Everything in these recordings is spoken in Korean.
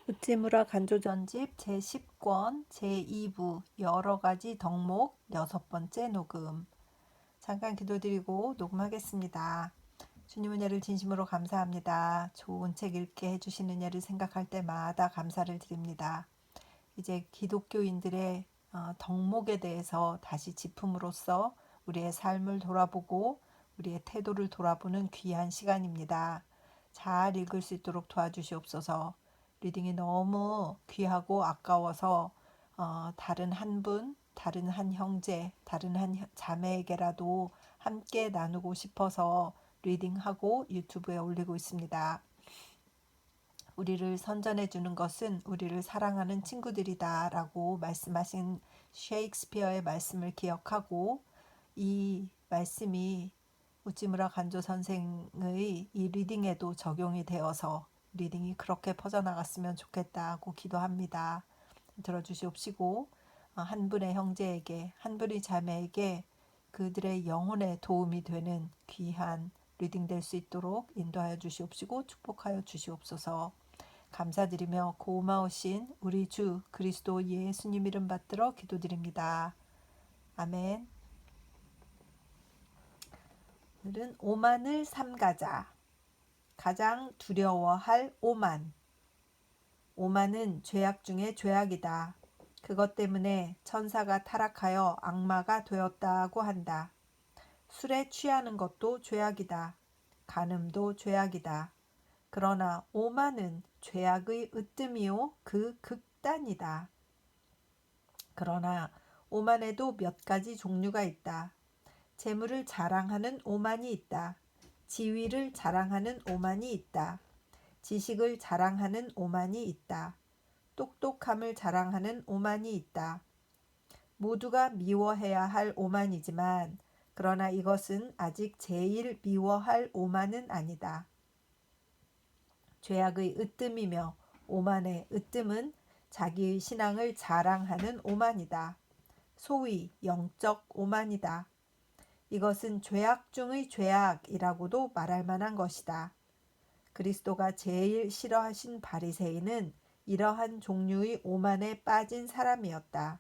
우찌무라 간조전집 제10권 제2부 여러가지 덕목 6번째 녹음. 잠깐 기도드리고 녹음하겠습니다. 주님 은혜를 진심으로 감사합니다. 좋은 책 읽게 해주시는 은혜를 생각할 때마다 감사를 드립니다. 이제 기독교인들의 덕목에 대해서 다시 짚음으로써 우리의 삶을 돌아보고 우리의 태도를 돌아보는 귀한 시간입니다. 잘 읽을 수 있도록 도와주시옵소서. 리딩이 너무 귀하고 아까워서 다른 한 분, 다른 한 형제, 다른 한 자매에게라도 함께 나누고 싶어서 리딩하고 유튜브에 올리고 있습니다. 우리를 선전해 주는 것은 우리를 사랑하는 친구들이다 라고 말씀하신 셰익스피어의 말씀을 기억하고 이 말씀이 우찌무라 간조 선생의 이 리딩에도 적용이 되어서 리딩이 그렇게 퍼져나갔으면 좋겠다고 기도합니다. 들어주시옵시고 한 분의 형제에게 한 분의 자매에게 그들의 영혼에 도움이 되는 귀한 리딩 될 수 있도록 인도하여 주시옵시고 축복하여 주시옵소서. 감사드리며 고마우신 우리 주 그리스도 예수님 이름 받들어 기도드립니다. 아멘. 오늘은 오만을 삼가자. 가장 두려워할 오만. 오만은 죄악 중에 죄악이다. 그것 때문에 천사가 타락하여 악마가 되었다고 한다. 술에 취하는 것도 죄악이다. 간음도 죄악이다. 그러나 오만은 죄악의 으뜸이요 그 극단이다. 그러나 오만에도 몇 가지 종류가 있다. 재물을 자랑하는 오만이 있다. 지위를 자랑하는 오만이 있다. 지식을 자랑하는 오만이 있다. 똑똑함을 자랑하는 오만이 있다. 모두가 미워해야 할 오만이지만 그러나 이것은 아직 제일 미워할 오만은 아니다. 죄악의 으뜸이며 오만의 으뜸은 자기의 신앙을 자랑하는 오만이다. 소위 영적 오만이다. 이것은 죄악 중의 죄악이라고도 말할 만한 것이다. 그리스도가 제일 싫어하신 바리새인은 이러한 종류의 오만에 빠진 사람이었다.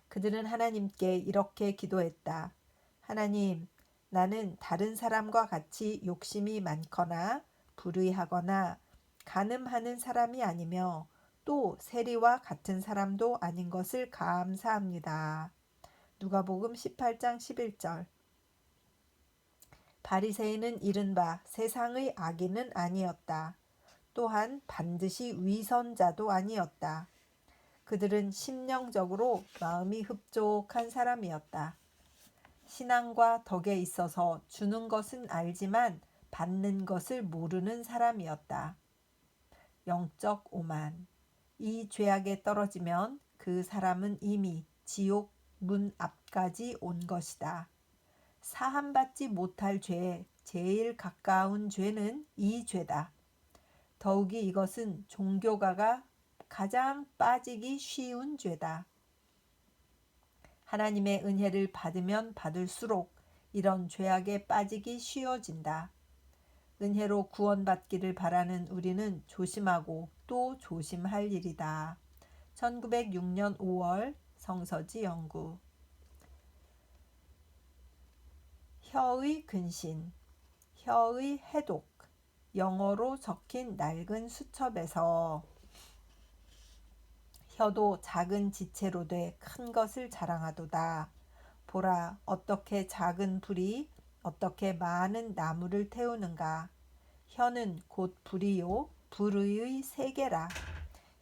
그들은 하나님께 이렇게 기도했다. 하나님, 나는 다른 사람과 같이 욕심이 많거나 불의하거나 간음하는 사람이 아니며 또 세리와 같은 사람도 아닌 것을 감사합니다. 누가복음 18장 11절. 바리새인은 이른바 세상의 악인은 아니었다. 또한 반드시 위선자도 아니었다. 그들은 심령적으로 마음이 흡족한 사람이었다. 신앙과 덕에 있어서 주는 것은 알지만 받는 것을 모르는 사람이었다. 영적 오만. 이 죄악에 떨어지면 그 사람은 이미 지옥 문 앞까지 온 것이다. 사함받지 못할 죄에 제일 가까운 죄는 이 죄다. 더욱이 이것은 종교가가 가장 빠지기 쉬운 죄다. 하나님의 은혜를 받으면 받을수록 이런 죄악에 빠지기 쉬워진다. 은혜로 구원받기를 바라는 우리는 조심하고 또 조심할 일이다. 1906년 5월 성서지 연구. 혀의 근신, 혀의 해독, 영어로 적힌 낡은 수첩에서 혀도 작은 지체로 돼 큰 것을 자랑하도다. 보라, 어떻게 작은 불이 어떻게 많은 나무를 태우는가. 혀는 곧 불이요 불의의 세계라.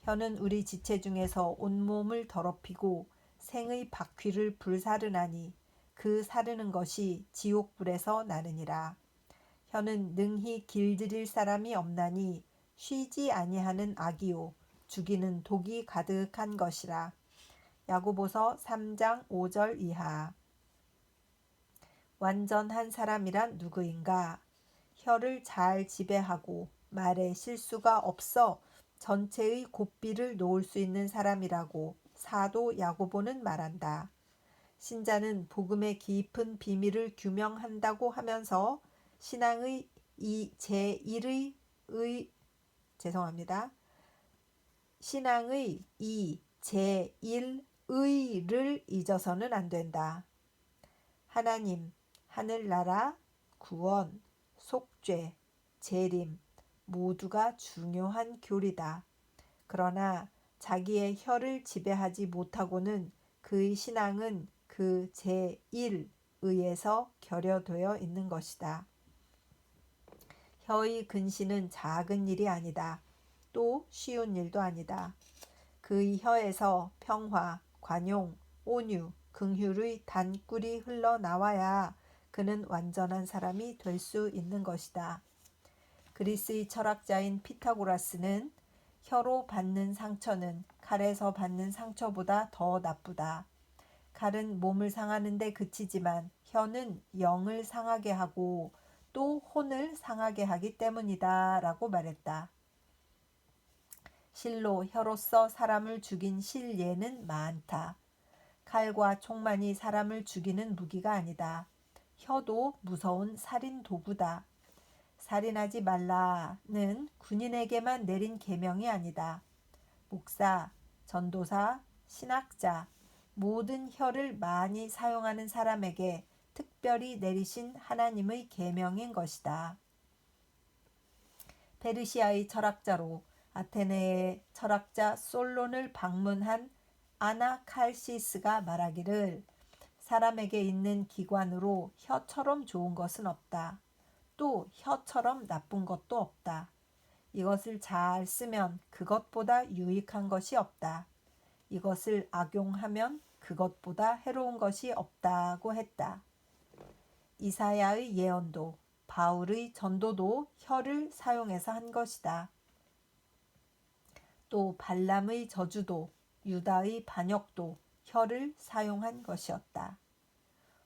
혀는 우리 지체 중에서 온몸을 더럽히고 생의 바퀴를 불사르나니 그 사르는 것이 지옥불에서 나느니라. 혀는 능히 길들일 사람이 없나니 쉬지 아니하는 악이요 죽이는 독이 가득한 것이라. 야고보서 3장 5절 이하. 완전한 사람이란 누구인가? 혀를 잘 지배하고 말에 실수가 없어 전체의 고삐를 놓을 수 있는 사람이라고 사도 야고보는 말한다. 신자는 복음의 깊은 비밀을 규명한다고 하면서 신앙의 죄송합니다. 신앙의 이 제1의를 잊어서는 안 된다. 하나님, 하늘나라, 구원, 속죄, 재림 모두가 중요한 교리다. 그러나 자기의 혀를 지배하지 못하고는 그의 신앙은 그 제1의에서 결여되어 있는 것이다. 혀의 근신은 작은 일이 아니다. 또 쉬운 일도 아니다. 그의 혀에서 평화, 관용, 온유, 긍휼의 단꿀이 흘러나와야 그는 완전한 사람이 될 수 있는 것이다. 그리스의 철학자인 피타고라스는 혀로 받는 상처는 칼에서 받는 상처보다 더 나쁘다. 칼은 몸을 상하는 데 그치지만 혀는 영을 상하게 하고 또 혼을 상하게 하기 때문이다 라고 말했다. 실로 혀로서 사람을 죽인 실예는 많다. 칼과 총만이 사람을 죽이는 무기가 아니다. 혀도 무서운 살인 도구다. 살인하지 말라는 군인에게만 내린 계명이 아니다. 목사, 전도사, 신학자, 모든 혀를 많이 사용하는 사람에게 특별히 내리신 하나님의 계명인 것이다. 페르시아의 철학자로 아테네의 철학자 솔론을 방문한 아나칼시스가 말하기를 사람에게 있는 기관으로 혀처럼 좋은 것은 없다. 또 혀처럼 나쁜 것도 없다. 이것을 잘 쓰면 그것보다 유익한 것이 없다. 이것을 악용하면 그것보다 해로운 것이 없다고 했다. 이사야의 예언도 바울의 전도도 혀를 사용해서 한 것이다. 또 발람의 저주도 유다의 반역도 혀를 사용한 것이었다.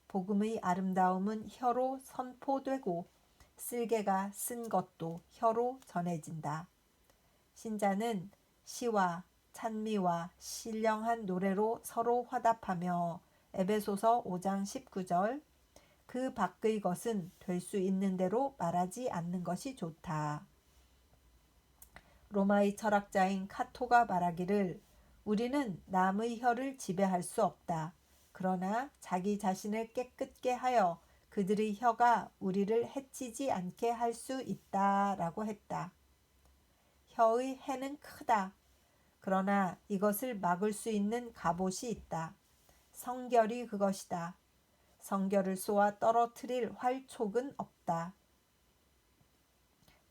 복음의 아름다움은 혀로 선포되고 쓸개가 쓴 것도 혀로 전해진다. 신자는 시와 찬미와 신령한 노래로 서로 화답하며 에베소서 5장 19절 그 밖의 것은 될 수 있는 대로 말하지 않는 것이 좋다. 로마의 철학자인 카토가 말하기를 우리는 남의 혀를 지배할 수 없다. 그러나 자기 자신을 깨끗게 하여 그들의 혀가 우리를 해치지 않게 할 수 있다라고 했다. 혀의 해는 크다. 그러나 이것을 막을 수 있는 갑옷이 있다. 성결이 그것이다. 성결을 쏘아 떨어뜨릴 활촉은 없다.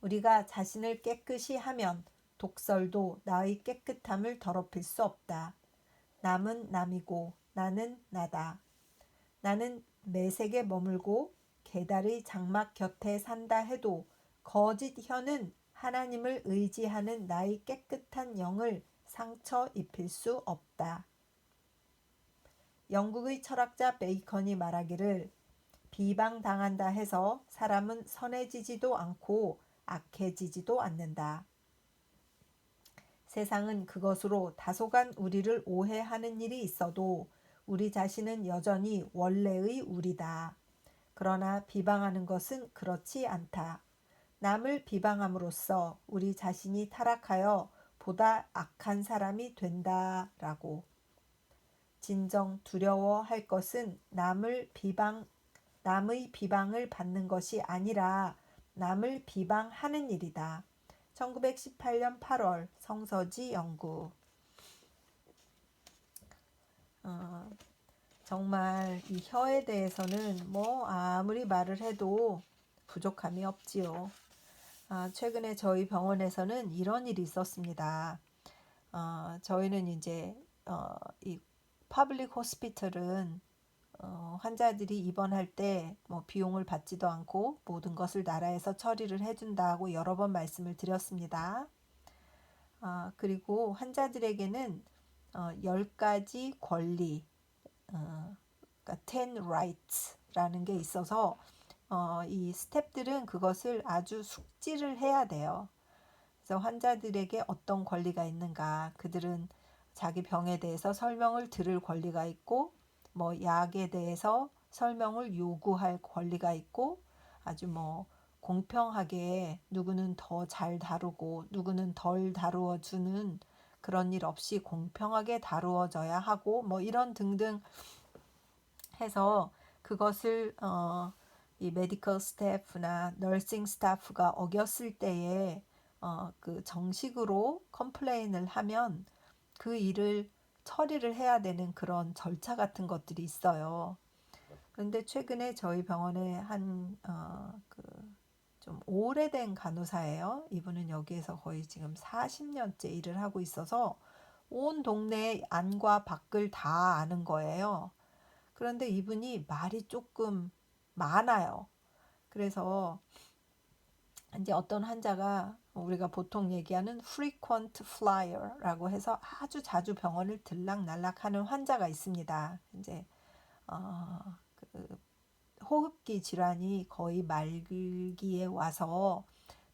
우리가 자신을 깨끗이 하면 독설도 나의 깨끗함을 더럽힐 수 없다. 남은 남이고 나는 나다. 나는 매색에 머물고 계달의 장막 곁에 산다 해도 거짓 혀는 하나님을 의지하는 나의 깨끗한 영을 상처 입힐 수 없다. 영국의 철학자 베이컨이 말하기를 비방당한다 해서 사람은 선해지지도 않고 악해지지도 않는다. 세상은 그것으로 다소간 우리를 오해하는 일이 있어도 우리 자신은 여전히 원래의 우리다. 그러나 비방하는 것은 그렇지 않다. 남을 비방함으로써 우리 자신이 타락하여 보다 악한 사람이 된다라고. 진정 두려워할 것은 남의 비방을 받는 것이 아니라 남을 비방하는 일이다. 1918년 8월 성서지 연구. 정말 이 혀에 대해서는 뭐 아무리 말을 해도 부족함이 없지요. 최근에 저희 병원에서는 이런 일이 있었습니다. 저희는 이제 이 퍼블릭 호스피털은 환자들이 입원할 때 뭐 비용을 받지도 않고 모든 것을 나라에서 처리를 해준다고 여러 번 말씀을 드렸습니다. 그리고 환자들에게는 10가지 권리, 그러니까 10 rights라는 게 있어서 이 스태프들은 그것을 아주 숙지를 해야 돼요. 그래서 환자들에게 어떤 권리가 있는가, 그들은 자기 병에 대해서 설명을 들을 권리가 있고 뭐 약에 대해서 설명을 요구할 권리가 있고 아주 뭐 공평하게 누구는 더 잘 다루고 누구는 덜 다루어주는 그런 일 없이 공평하게 다루어져야 하고 뭐 이런 등등 해서 그것을 이 메디컬 스태프나 너싱 스태프가 어겼을 때에 그 정식으로 컴플레인을 하면 그 일을 처리를 해야 되는 그런 절차 같은 것들이 있어요. 그런데 최근에 저희 병원에 좀 오래된 간호사예요. 이분은 여기에서 거의 지금 40년째 일을 하고 있어서 온 동네 안과 밖을 다 아는 거예요. 그런데 이분이 말이 조금 많아요. 그래서 이제 어떤 환자가 우리가 보통 얘기하는 frequent flyer라고 해서 아주 자주 병원을 들락날락하는 환자가 있습니다. 이제 그 호흡기 질환이 거의 말기에 와서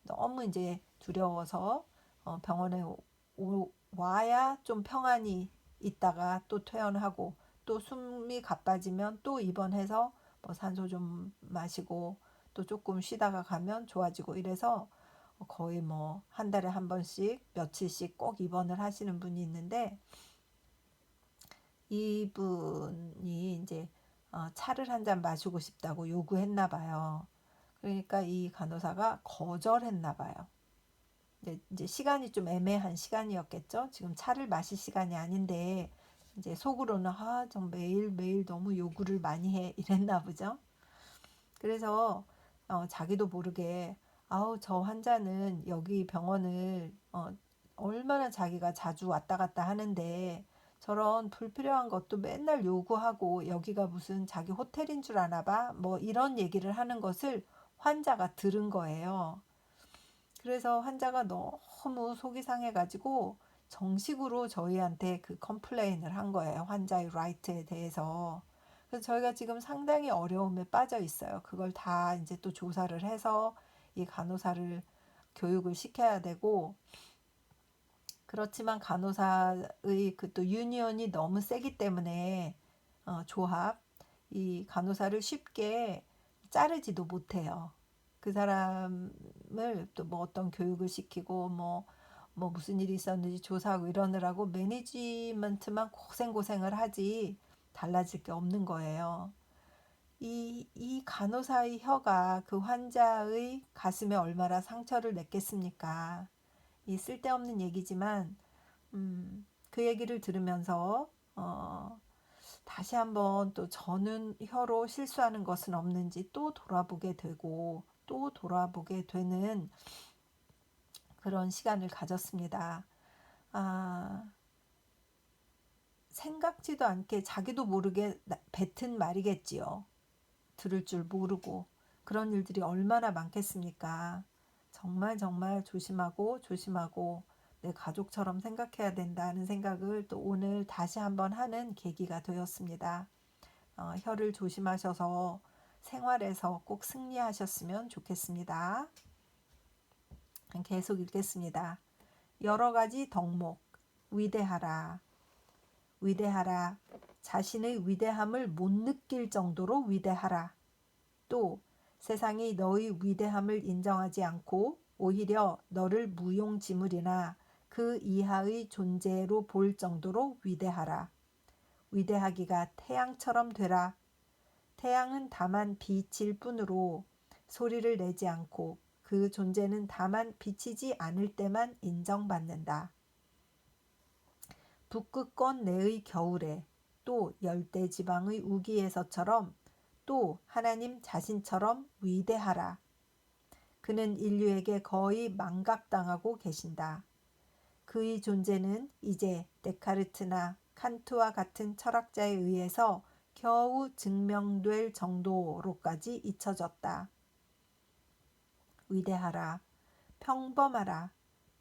너무 이제 두려워서 병원에 와야 좀 평안이 있다가 또 퇴원하고 또 숨이 가빠지면 또 입원해서 뭐 산소 좀 마시고 또 조금 쉬다가 가면 좋아지고 이래서 거의 뭐 한 달에 한 번씩 며칠씩 꼭 입원을 하시는 분이 있는데 이분이 이제 차를 한 잔 마시고 싶다고 요구했나 봐요. 그러니까 이 간호사가 거절했나 봐요. 이제 시간이 좀 애매한 시간이었겠죠. 지금 차를 마실 시간이 아닌데 이제 속으로는 좀 매일매일 너무 요구를 많이 해 이랬나 보죠. 그래서 자기도 모르게 저 환자는 여기 병원을 얼마나 자기가 자주 왔다 갔다 하는데 저런 불필요한 것도 맨날 요구하고 여기가 무슨 자기 호텔인 줄 아나 봐. 뭐 이런 얘기를 하는 것을 환자가 들은 거예요. 그래서 환자가 너무 속이 상해가지고 정식으로 저희한테 그 컴플레인을 한 거예요. 환자의 라이트에 대해서. 그래서 저희가 지금 상당히 어려움에 빠져 있어요. 그걸 다 이제 또 조사를 해서 이 간호사를 교육을 시켜야 되고 그렇지만 간호사의 그 또 유니언이 너무 세기 때문에 조합 이 간호사를 쉽게 자르지도 못해요. 그 사람을 또 뭐 어떤 교육을 시키고 뭐 무슨 일이 있었는지 조사하고 이러느라고 매니지먼트만 고생고생을 하지 달라질 게 없는 거예요. 이 간호사의 혀가 그 환자의 가슴에 얼마나 상처를 냈겠습니까? 이 쓸데없는 얘기지만 그 얘기를 들으면서 다시 한번 또 저는 혀로 실수하는 것은 없는지 또 돌아보게 되고 또 돌아보게 되는 그런 시간을 가졌습니다. 생각지도 않게 자기도 모르게 뱉은 말이겠지요. 들을 줄 모르고 그런 일들이 얼마나 많겠습니까? 정말 정말 조심하고 내 가족처럼 생각해야 된다는 생각을 또 오늘 다시 한번 하는 계기가 되었습니다. 혀를 조심하셔서 생활에서 꼭 승리하셨으면 좋겠습니다. 계속 읽겠습니다. 여러 가지 덕목 위대하라. 위대하라. 자신의 위대함을 못 느낄 정도로 위대하라. 또 세상이 너의 위대함을 인정하지 않고 오히려 너를 무용지물이나 그 이하의 존재로 볼 정도로 위대하라. 위대하기가 태양처럼 되라. 태양은 다만 빛일 뿐으로 소리를 내지 않고 그 존재는 다만 비치지 않을 때만 인정받는다. 북극권 내의 겨울에 또 열대지방의 우기에서처럼 또 하나님 자신처럼 위대하라. 그는 인류에게 거의 망각당하고 계신다. 그의 존재는 이제 데카르트나 칸트와 같은 철학자에 의해서 겨우 증명될 정도로까지 잊혀졌다. 위대하라. 평범하라.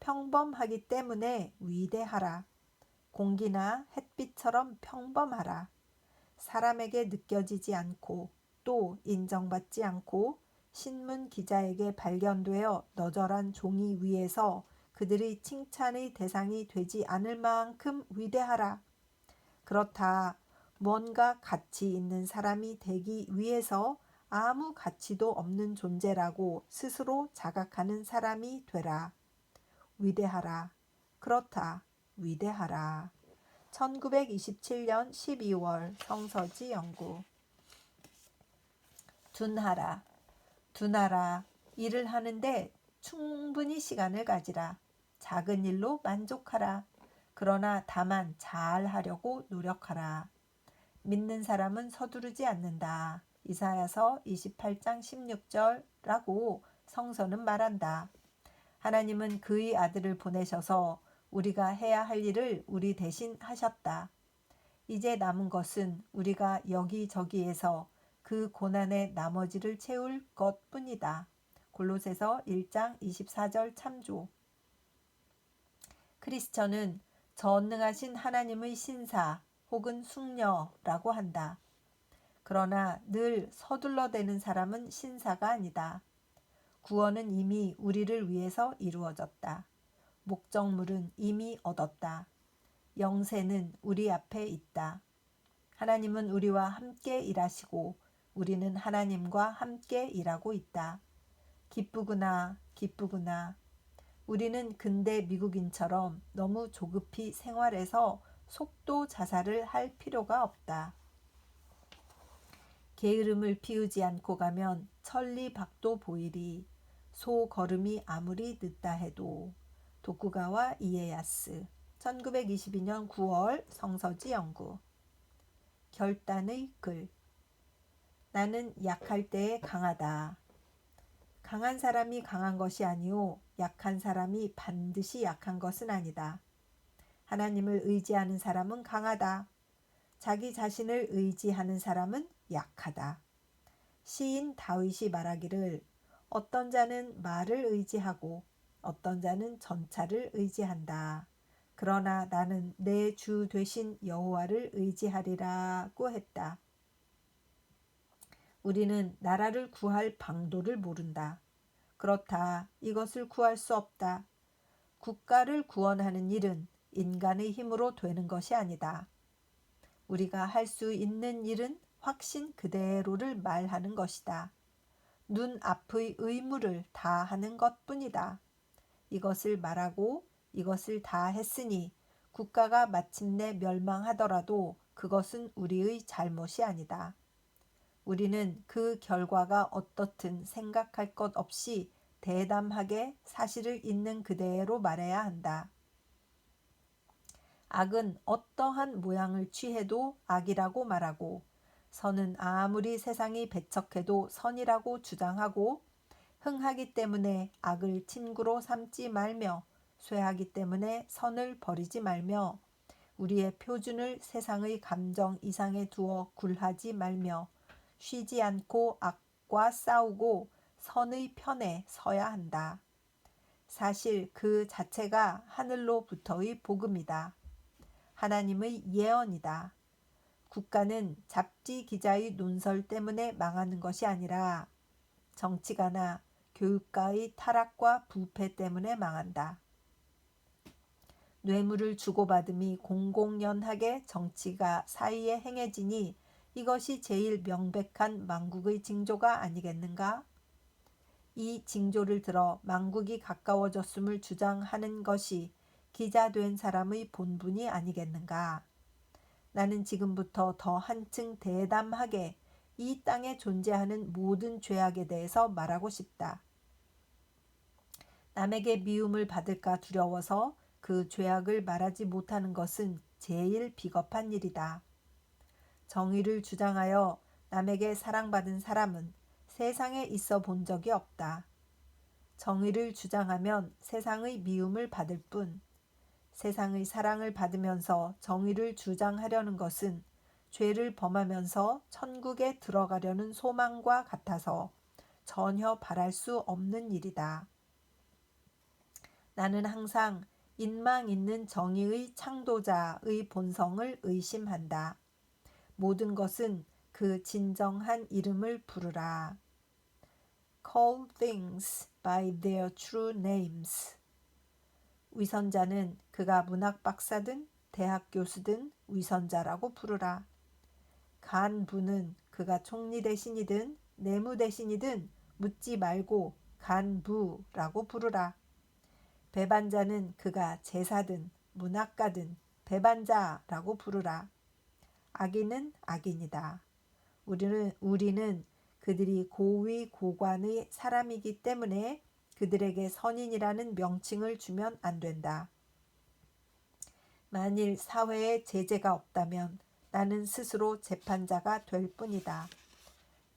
평범하기 때문에 위대하라. 공기나 햇빛처럼 평범하라. 사람에게 느껴지지 않고 또 인정받지 않고 신문 기자에게 발견되어 너절한 종이 위에서 그들의 칭찬의 대상이 되지 않을 만큼 위대하라. 그렇다. 뭔가 가치 있는 사람이 되기 위해서 아무 가치도 없는 존재라고 스스로 자각하는 사람이 되라. 위대하라. 그렇다. 위대하라. 1927년 12월 성서지 연구. 둔하라. 둔하라. 일을 하는데 충분히 시간을 가지라. 작은 일로 만족하라. 그러나 다만 잘 하려고 노력하라. 믿는 사람은 서두르지 않는다. 이사야서 28장 16절라고 성서는 말한다. 하나님은 그의 아들을 보내셔서 우리가 해야 할 일을 우리 대신 하셨다. 이제 남은 것은 우리가 여기저기에서 그 고난의 나머지를 채울 것뿐이다. 골로새서 1장 24절 참조. 크리스천은 전능하신 하나님의 신사 혹은 숙녀라고 한다. 그러나 늘 서둘러대는 사람은 신사가 아니다. 구원은 이미 우리를 위해서 이루어졌다. 목적물은 이미 얻었다. 영생은 우리 앞에 있다. 하나님은 우리와 함께 일하시고 우리는 하나님과 함께 일하고 있다. 기쁘구나, 기쁘구나. 우리는 근대 미국인처럼 너무 조급히 생활해서 속도 자살을 할 필요가 없다. 게으름을 피우지 않고 가면 천리박도 보이리. 소 걸음이 아무리 늦다 해도. 도쿠가와 이에야스 1922년 9월 성서지 연구. 결단의 글. 나는 약할 때에 강하다. 강한 사람이 강한 것이 아니오 약한 사람이 반드시 약한 것은 아니다. 하나님을 의지하는 사람은 강하다. 자기 자신을 의지하는 사람은 약하다. 시인 다윗이 말하기를 어떤 자는 말을 의지하고 어떤 자는 전차를 의지한다. 그러나 나는 내 주 되신 여호와를 의지하리라고 했다. 우리는 나라를 구할 방도를 모른다. 그렇다. 이것을 구할 수 없다. 국가를 구원하는 일은 인간의 힘으로 되는 것이 아니다. 우리가 할 수 있는 일은 확신 그대로를 말하는 것이다. 눈앞의 의무를 다하는 것뿐이다. 이것을 말하고 이것을 다 했으니 국가가 마침내 멸망하더라도 그것은 우리의 잘못이 아니다. 우리는 그 결과가 어떻든 생각할 것 없이 대담하게 사실을 있는 그대로 말해야 한다. 악은 어떠한 모양을 취해도 악이라고 말하고 선은 아무리 세상이 배척해도 선이라고 주장하고 흥하기 때문에 악을 친구로 삼지 말며 쇠하기 때문에 선을 버리지 말며 우리의 표준을 세상의 감정 이상에 두어 굴하지 말며 쉬지 않고 악과 싸우고 선의 편에 서야 한다. 사실 그 자체가 하늘로부터의 복음이다. 하나님의 예언이다. 국가는 잡지 기자의 논설 때문에 망하는 것이 아니라 정치가나 교육가의 타락과 부패 때문에 망한다. 뇌물을 주고받음이 공공연하게 정치가 사이에 행해지니 이것이 제일 명백한 망국의 징조가 아니겠는가? 이 징조를 들어 망국이 가까워졌음을 주장하는 것이 기자 된 사람의 본분이 아니겠는가? 나는 지금부터 더 한층 대담하게 이 땅에 존재하는 모든 죄악에 대해서 말하고 싶다. 남에게 미움을 받을까 두려워서 그 죄악을 말하지 못하는 것은 제일 비겁한 일이다. 정의를 주장하여 남에게 사랑받은 사람은 세상에 있어 본 적이 없다. 정의를 주장하면 세상의 미움을 받을 뿐 세상의 사랑을 받으면서 정의를 주장하려는 것은 죄를 범하면서 천국에 들어가려는 소망과 같아서 전혀 바랄 수 없는 일이다. 나는 항상 인망 있는 정의의 창조자의 본성을 의심한다. 모든 것은 그 진정한 이름을 부르라. Call things by their true names. 위선자는 그가 문학 박사든 대학 교수든 위선자라고 부르라. 간부는 그가 총리 대신이든 내무 대신이든 묻지 말고 간부라고 부르라. 배반자는 그가 제사든 문학가든 배반자라고 부르라. 악인은 악인이다. 우리는 그들이 고위 고관의 사람이기 때문에 그들에게 선인이라는 명칭을 주면 안 된다. 만일 사회에 제재가 없다면 나는 스스로 재판자가 될 뿐이다.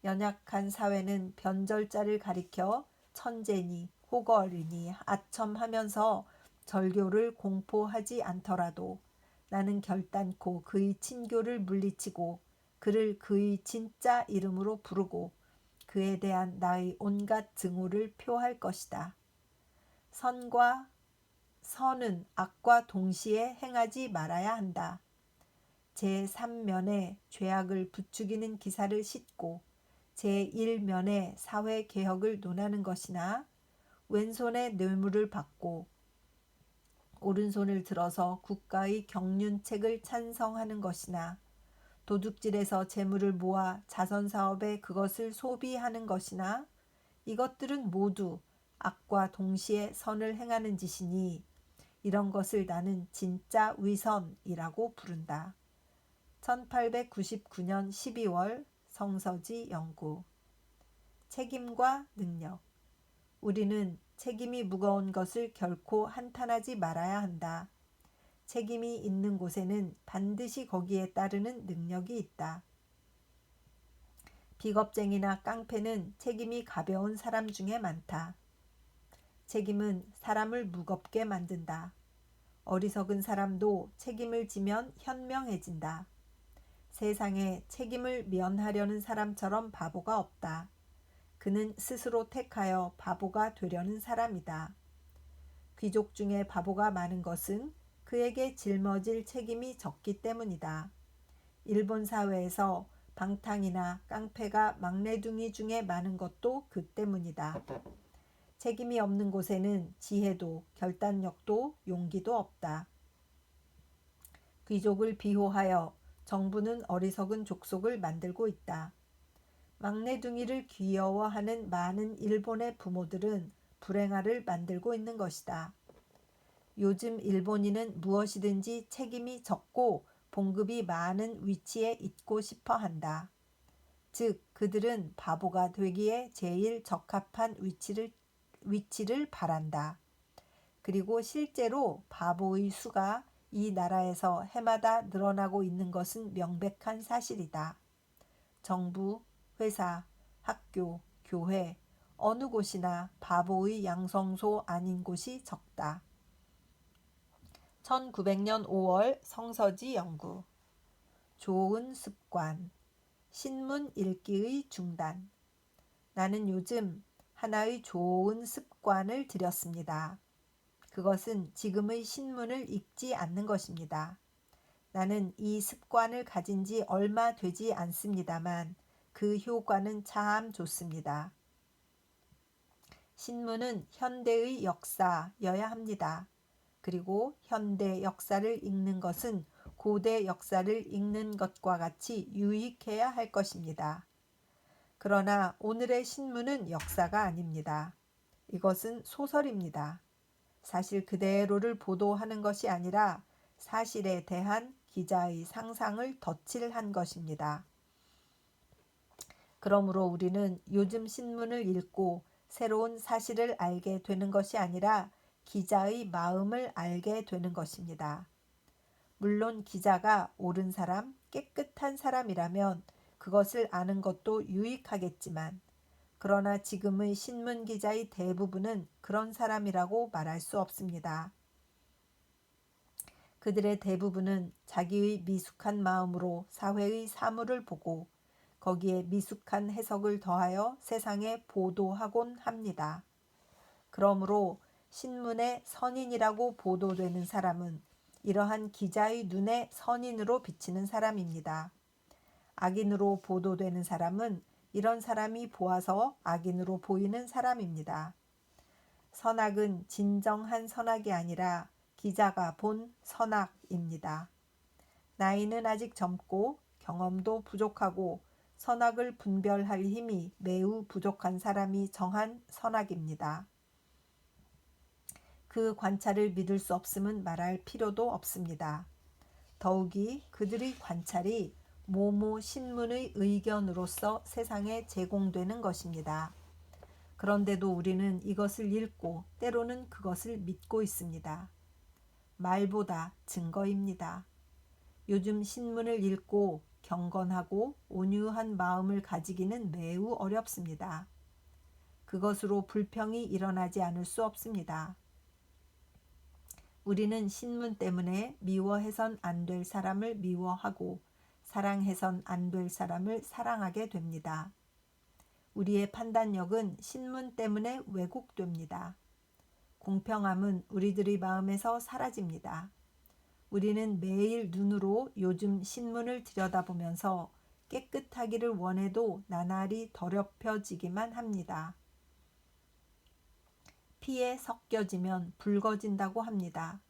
연약한 사회는 변절자를 가리켜 천재니 호걸이니 아첨하면서 절교를 공포하지 않더라도 나는 결단코 그의 친교를 물리치고 그를 그의 진짜 이름으로 부르고 그에 대한 나의 온갖 증오를 표할 것이다. 선은 악과 동시에 행하지 말아야 한다. 제3면에 죄악을 부추기는 기사를 싣고 제1면에 사회개혁을 논하는 것이나 왼손에 뇌물을 받고 오른손을 들어서 국가의 경륜책을 찬성하는 것이나 도둑질해서 재물을 모아 자선사업에 그것을 소비하는 것이나 이것들은 모두 악과 동시에 선을 행하는 짓이니 이런 것을 나는 진짜 위선이라고 부른다. 1899년 12월 성서지 연구. 책임과 능력. 우리는 책임이 무거운 것을 결코 한탄하지 말아야 한다. 책임이 있는 곳에는 반드시 거기에 따르는 능력이 있다. 비겁쟁이나 깡패는 책임이 가벼운 사람 중에 많다. 책임은 사람을 무겁게 만든다. 어리석은 사람도 책임을 지면 현명해진다. 세상에 책임을 면하려는 사람처럼 바보가 없다. 그는 스스로 택하여 바보가 되려는 사람이다. 귀족 중에 바보가 많은 것은 그에게 짊어질 책임이 적기 때문이다. 일본 사회에서 방탕이나 깡패가 막내둥이 중에 많은 것도 그 때문이다. 책임이 없는 곳에는 지혜도 결단력도 용기도 없다. 귀족을 비호하여 정부는 어리석은 족속을 만들고 있다. 막내둥이를 귀여워하는 많은 일본의 부모들은 불행아를 만들고 있는 것이다. 요즘 일본인은 무엇이든지 책임이 적고 봉급이 많은 위치에 있고 싶어 한다. 즉, 그들은 바보가 되기에 제일 적합한 위치를 바란다. 그리고 실제로 바보의 수가 이 나라에서 해마다 늘어나고 있는 것은 명백한 사실이다. 정부, 회사, 학교, 교회, 어느 곳이나 바보의 양성소 아닌 곳이 적다. 1900년 5월 성서지 연구. 좋은 습관. 신문 읽기의 중단. 나는 요즘 하나의 좋은 습관을 들였습니다. 그것은 지금의 신문을 읽지 않는 것입니다. 나는 이 습관을 가진 지 얼마 되지 않습니다만 그 효과는 참 좋습니다. 신문은 현대의 역사여야 합니다. 그리고 현대 역사를 읽는 것은 고대 역사를 읽는 것과 같이 유익해야 할 것입니다. 그러나 오늘의 신문은 역사가 아닙니다. 이것은 소설입니다. 사실 그대로를 보도하는 것이 아니라 사실에 대한 기자의 상상을 덧칠한 것입니다. 그러므로 우리는 요즘 신문을 읽고 새로운 사실을 알게 되는 것이 아니라 기자의 마음을 알게 되는 것입니다. 물론 기자가 옳은 사람, 깨끗한 사람이라면 그것을 아는 것도 유익하겠지만 그러나 지금의 신문 기자의 대부분은 그런 사람이라고 말할 수 없습니다. 그들의 대부분은 자기의 미숙한 마음으로 사회의 사물을 보고 거기에 미숙한 해석을 더하여 세상에 보도하곤 합니다. 그러므로 신문에 선인이라고 보도되는 사람은 이러한 기자의 눈에 선인으로 비치는 사람입니다. 악인으로 보도되는 사람은 이런 사람이 보아서 악인으로 보이는 사람입니다. 선악은 진정한 선악이 아니라 기자가 본 선악입니다. 나이는 아직 젊고 경험도 부족하고 선악을 분별할 힘이 매우 부족한 사람이 정한 선악입니다. 그 관찰을 믿을 수 없음은 말할 필요도 없습니다. 더욱이 그들의 관찰이 모모 신문의 의견으로서 세상에 제공되는 것입니다. 그런데도 우리는 이것을 읽고 때로는 그것을 믿고 있습니다. 말보다 증거입니다. 요즘 신문을 읽고 경건하고 온유한 마음을 가지기는 매우 어렵습니다. 그것으로 불평이 일어나지 않을 수 없습니다. 우리는 신문 때문에 미워해선 안 될 사람을 미워하고 사랑해선 안 될 사람을 사랑하게 됩니다. 우리의 판단력은 신문 때문에 왜곡됩니다. 공평함은 우리들의 마음에서 사라집니다. 우리는 매일 눈으로 요즘 신문을 들여다보면서 깨끗하기를 원해도 나날이 더럽혀지기만 합니다. 피에 섞여지면 붉어진다고 합니다.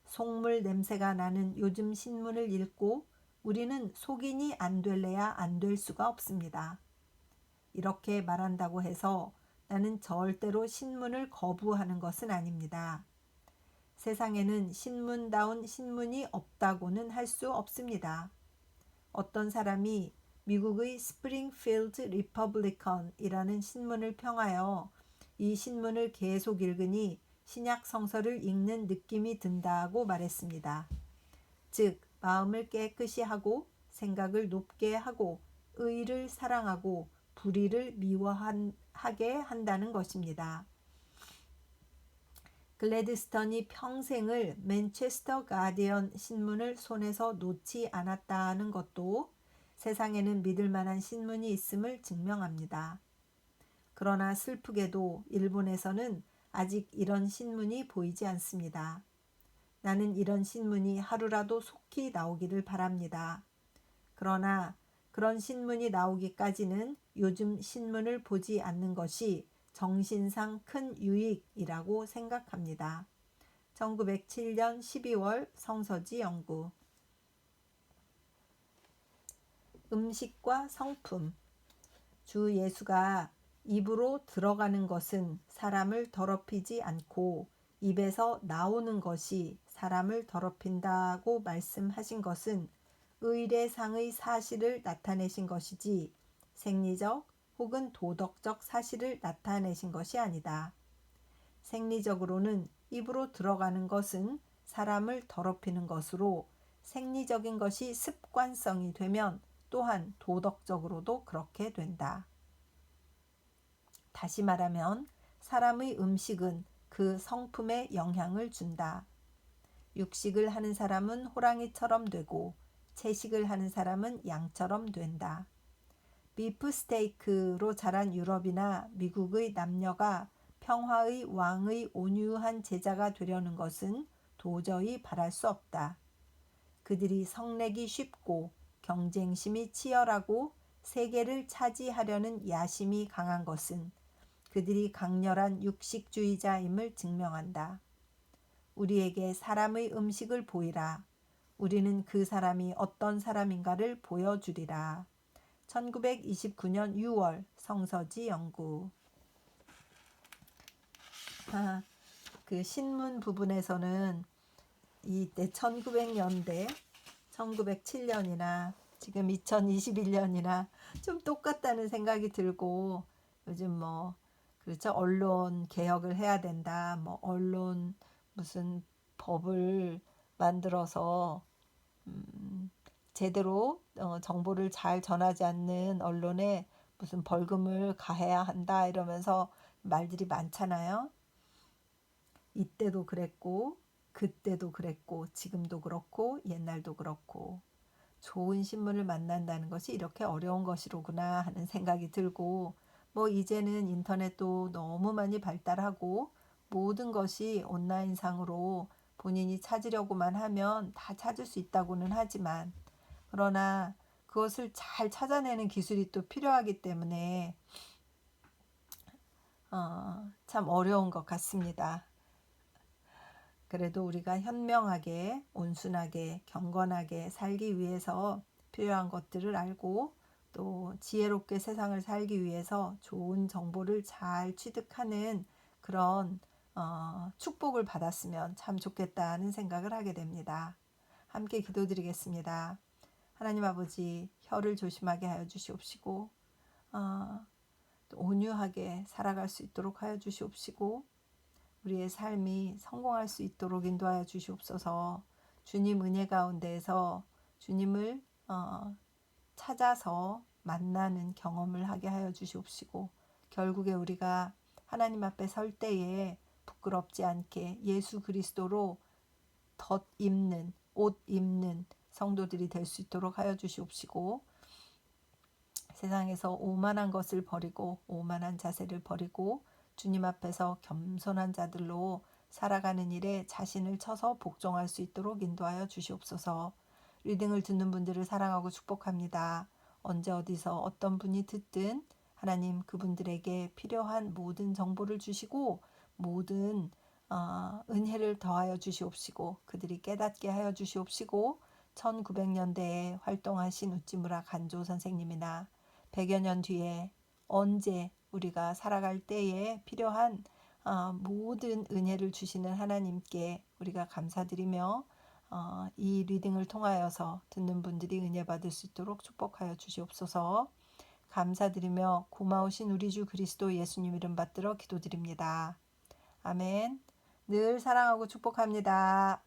속물 냄새가 나는 요즘 신문을 읽고 우리는 속인이 안 될래야 안 될 수가 없습니다. 이렇게 말한다고 해서 나는 절대로 신문을 거부하는 것은 아닙니다. 세상에는 신문다운 신문이 없다고는 할 수 없습니다. 어떤 사람이 미국의 스프링필드 리퍼블리컨이라는 신문을 평하여 이 신문을 계속 읽으니 신약 성서를 읽는 느낌이 든다고 말했습니다. 즉, 마음을 깨끗이 하고 생각을 높게 하고 의를 사랑하고 불의를 미워하게 한다는 것입니다. 글래드스턴이 평생을 맨체스터 가디언 신문을 손에서 놓지 않았다는 것도 세상에는 믿을 만한 신문이 있음을 증명합니다. 그러나 슬프게도 일본에서는 아직 이런 신문이 보이지 않습니다. 나는 이런 신문이 하루라도 속히 나오기를 바랍니다. 그러나 그런 신문이 나오기까지는 요즘 신문을 보지 않는 것이 정신상 큰 유익이라고 생각합니다. 1907년 12월 성서지 연구. 음식과 성품. 주 예수가 입으로 들어가는 것은 사람을 더럽히지 않고 입에서 나오는 것이 사람을 더럽힌다고 말씀하신 것은 의례상의 사실을 나타내신 것이지 생리적 혹은 도덕적 사실을 나타내신 것이 아니다. 생리적으로는 입으로 들어가는 것은 사람을 더럽히는 것으로 생리적인 것이 습관성이 되면 또한 도덕적으로도 그렇게 된다. 다시 말하면 사람의 음식은 그 성품에 영향을 준다. 육식을 하는 사람은 호랑이처럼 되고 채식을 하는 사람은 양처럼 된다. 비프 스테이크로 자란 유럽이나 미국의 남녀가 평화의 왕의 온유한 제자가 되려는 것은 도저히 바랄 수 없다. 그들이 성내기 쉽고 경쟁심이 치열하고 세계를 차지하려는 야심이 강한 것은 그들이 강렬한 육식주의자임을 증명한다. 우리에게 사람의 음식을 보이라. 우리는 그 사람이 어떤 사람인가를 보여주리라. 1929년 6월 성서지 연구. 그 신문 부분에서는 이때 1900년대, 1907년이나 지금 2021년이나 좀 똑같다는 생각이 들고 요즘 그렇죠. 언론 개혁을 해야 된다. 언론 무슨 법을 만들어서 제대로 정보를 잘 전하지 않는 언론에 무슨 벌금을 가해야 한다 이러면서 말들이 많잖아요. 이때도 그랬고 그때도 그랬고 지금도 그렇고 옛날도 그렇고 좋은 신문을 만난다는 것이 이렇게 어려운 것이로구나 하는 생각이 들고 이제는 인터넷도 너무 많이 발달하고 모든 것이 온라인상으로 본인이 찾으려고만 하면 다 찾을 수 있다고는 하지만 그러나 그것을 잘 찾아내는 기술이 또 필요하기 때문에 참 어려운 것 같습니다. 그래도 우리가 현명하게, 온순하게, 경건하게 살기 위해서 필요한 것들을 알고 또 지혜롭게 세상을 살기 위해서 좋은 정보를 잘 취득하는 그런 축복을 받았으면 참 좋겠다는 생각을 하게 됩니다. 함께 기도드리겠습니다. 하나님 아버지, 혀를 조심하게 하여 주시옵시고 온유하게 살아갈 수 있도록 하여 주시옵시고 우리의 삶이 성공할 수 있도록 인도하여 주시옵소서. 주님 은혜 가운데에서 주님을 찾아서 만나는 경험을 하게 하여 주시옵시고 결국에 우리가 하나님 앞에 설 때에 부끄럽지 않게 예수 그리스도로 덧 입는 옷 입는 성도들이 될 수 있도록 하여 주시옵시고 세상에서 오만한 것을 버리고 오만한 자세를 버리고 주님 앞에서 겸손한 자들로 살아가는 일에 자신을 쳐서 복종할 수 있도록 인도하여 주시옵소서. 리딩을 듣는 분들을 사랑하고 축복합니다. 언제 어디서 어떤 분이 듣든 하나님 그분들에게 필요한 모든 정보를 주시고 모든 은혜를 더하여 주시옵시고 그들이 깨닫게 하여 주시옵시고 1900년대에 활동하신 우찌무라 간조 선생님이나 100여 년 뒤에 언제 우리가 살아갈 때에 필요한 모든 은혜를 주시는 하나님께 우리가 감사드리며 이 리딩을 통하여서 듣는 분들이 은혜 받을 수 있도록 축복하여 주시옵소서. 감사드리며 고마우신 우리 주 그리스도 예수님 이름 받들어 기도드립니다. 아멘. 늘 사랑하고 축복합니다.